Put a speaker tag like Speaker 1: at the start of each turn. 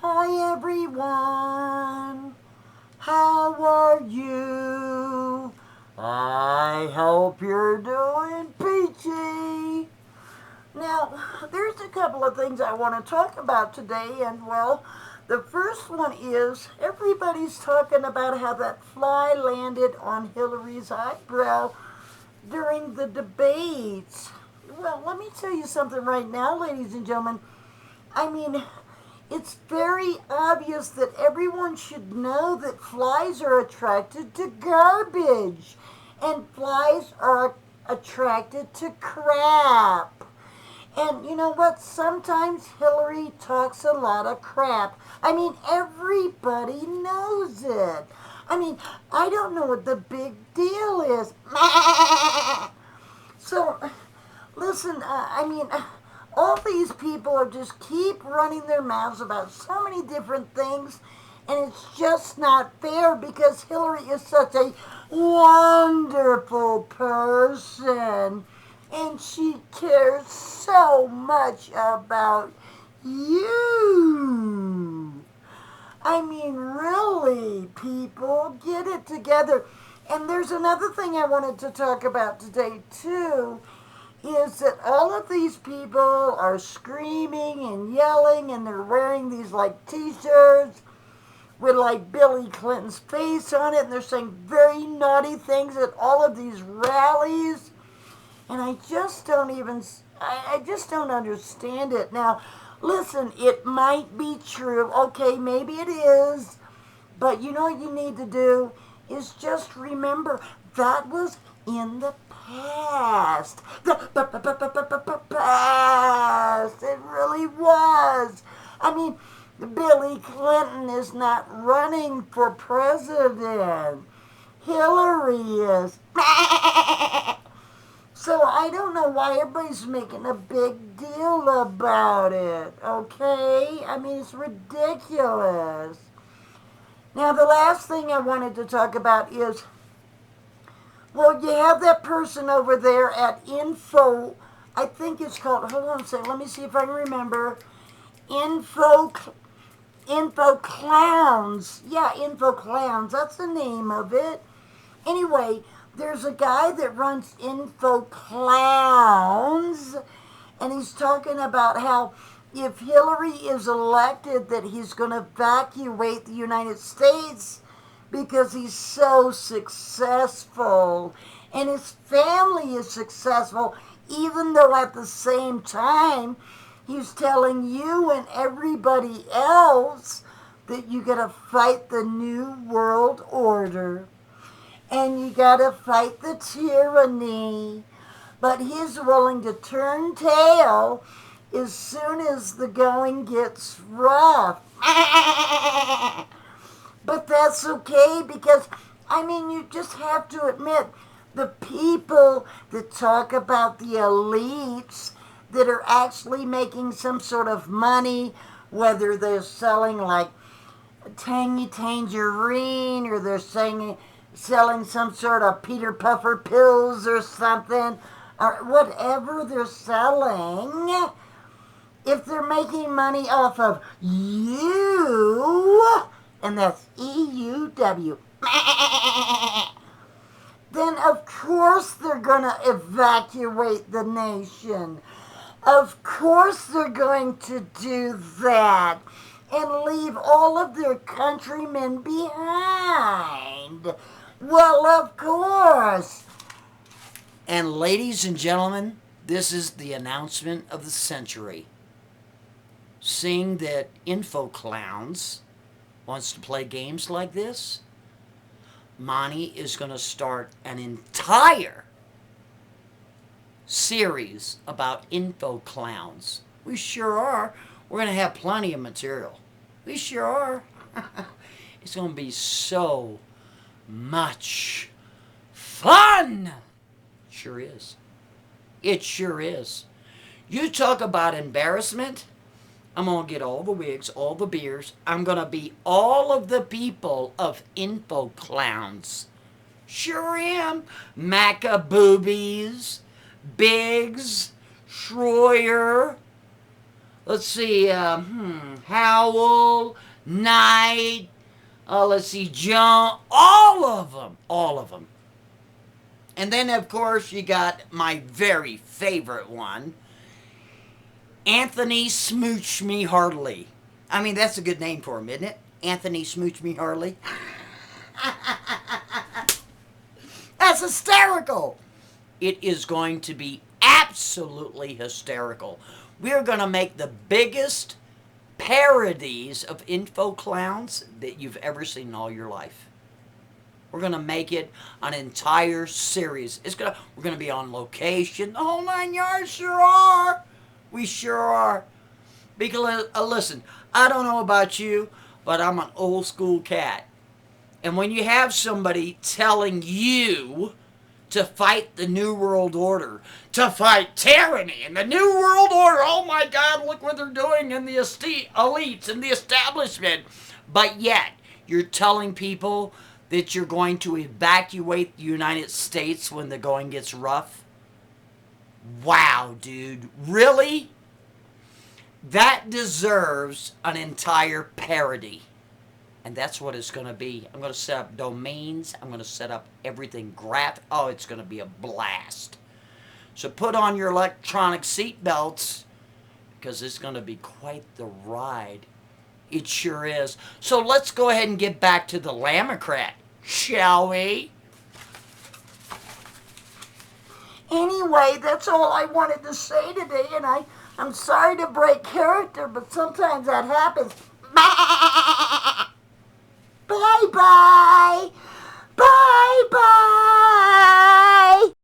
Speaker 1: Hi everyone, how are you? I hope you're doing peachy. Now, there's a couple of things I want to talk about today, and well, the first one is everybody's talking about how that fly landed on Hillary's eyebrow during the debates. Well, let me tell you something right now, ladies and gentlemen. I mean, it's very obvious that everyone should know that flies are attracted to garbage and flies are attracted to crap. And you know what? Sometimes Hillary talks a lot of crap. I mean, everybody knows it. I mean, I don't know what the big deal is. So, listen, all these people are just keep running their mouths about so many different things, and it's just not fair because Hillary is such a wonderful person, and she cares so much about you. I mean, really, people, get it together. And there's another thing I wanted to talk about today, too, is that all of these people are screaming and yelling, and they're wearing these, like, t-shirts with, like, Billy Clinton's face on it, and they're saying very naughty things at all of these rallies. And I just don't understand it. Now, listen, it might be true. Okay, maybe it is. But you know what you need to do is just remember that was in the past. The past. It really was. I mean, Billy Clinton is not running for president. Hillary is. So I don't know why everybody's making a big deal about it, okay? I mean, it's ridiculous. Now, the last thing I wanted to talk about is, well, you have that person over there at I think it's called, hold on a second, let me see if I can remember, InfoCLOWNS. Yeah, InfoCLOWNS, that's the name of it. Anyway, there's a guy that runs InfoCLOWNS, and he's talking about how if Hillary is elected, that he's going to evacuate the United States because he's so successful. And his family is successful, even though at the same time, he's telling you and everybody else that you got to fight the New World Order. And you gotta fight the tyranny. But he's willing to turn tail as soon as the going gets rough. But that's okay because, I mean, you just have to admit, the people that talk about the elites that are actually making some sort of money, whether they're selling like tangy tangerine or they're selling some sort of Peter Puffer pills or something, or whatever they're selling, if they're making money off of you, and that's EUW, then of course they're going to evacuate the nation. Of course they're going to do that and leave all of their countrymen behind. Well, of course. And ladies and gentlemen, this is the announcement of the century. Seeing that InfoCLOWNS wants to play games like this, Monty is going to start an entire series about InfoCLOWNS. We sure are. We're going to have plenty of material. We sure are. It's going to be so much fun. Sure is. It sure is. You talk about embarrassment. I'm going to get all the wigs, all the beers. I'm going to be all of the people of InfoCLOWNS. Sure am. Macaboobies, Biggs, Schroyer, Let's see, Howl, Knight, let's see, John, all of them, all of them. And then, of course, you got my very favorite one, Anthony Smooch Me Heartily. I mean, that's a good name for him, isn't it? Anthony Smooch Me Heartily. That's hysterical. It is going to be absolutely hysterical. We are going to make the biggest parodies of InfoCLOWNS that you've ever seen in all your life. We're going to make it an entire series. We're going to be on location. The whole 9 yards, sure are. We sure are. Because, listen, I don't know about you, but I'm an old school cat. And when you have somebody telling you to fight the New World Order, to fight tyranny and the New World Order, oh my God, look what they're doing in the elites and the establishment. But yet, you're telling people that you're going to evacuate the United States when the going gets rough? Wow, dude. Really? That deserves an entire parody. And that's what it's going to be. I'm going to set up domains. I'm going to set up everything graphic. Oh, it's going to be a blast. So put on your electronic seatbelts, because it's going to be quite the ride. It sure is. So let's go ahead and get back to the Lambocrat, shall we? Anyway, that's all I wanted to say today, and I'm sorry to break character, but sometimes that happens. Bye-bye. Bye-bye.